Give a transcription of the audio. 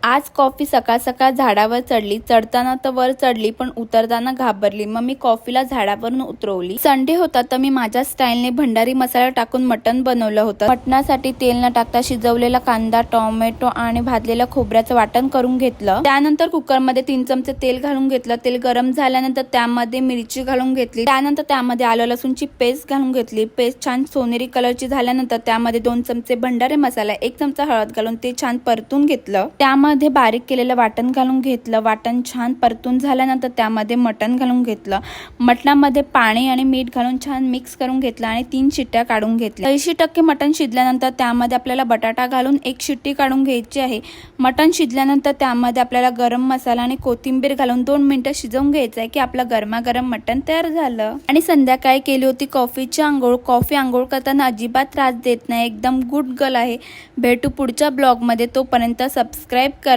आज कॉफी सकाळ सकाळ झाडावर चढली, चढताना तर वर चढली पण उतरताना घाबरली। मग मी कॉफीला झाडावरून उतरवली। संडे होता तर मी माझ्या स्टाईलने भंडारी मसाला टाकून मटण बनवलं होतं। मटणासाठी तेल न टाकता शिजवलेला कांदा, टोमॅटो आणि भाजलेल्या खोबऱ्याचं वाटण करून घेतलं। त्यानंतर कुकरमध्ये 3 चमचे तेल घालून घेतलं। तेल गरम झाल्यानंतर त्यामध्ये मिरची घालून घेतली। त्यानंतर त्यामध्ये आलं लसूणची पेस्ट घालून घेतली। पेस्ट छान सोनेरी कलरची झाल्यानंतर त्यामध्ये 2 चमचे भंडारी मसाला, 1 चमचा हळद घालून ते छान परतून घेतलं। त्यामध्ये बारीक केलेलं वाटण घालून घेतलं। वाटण छान परतून झाल्यानंतर त्यामध्ये मटण घालून घेतलं। मटणामध्ये पाणी आणि मीठ घालून छान मिक्स करून घेतलं आणि 3 शिट्ट्या काढून घेतल्या। 80% मटण शिजल्यानंतर त्यामध्ये आपल्याला बटाटा घालून 1 शिट्टी काढून घ्यायची आहे। मटण शिजल्यानंतर त्यामध्ये आपल्याला गरम मसाला आणि कोथिंबीर घालून 2 मिनिटं शिजवून घ्यायचं आहे की आपलं गरमागरम मटण तयार झालं। आणि संध्याकाळी केली होती कॉफीची आंघोळ। कॉफी आंघोळ करताना अजिबात त्रास देत नाही, एकदम गुड गर्ल आहे। भेटू पुढच्या ब्लॉग मध्ये, तोपर्यंत सबस्क्राइब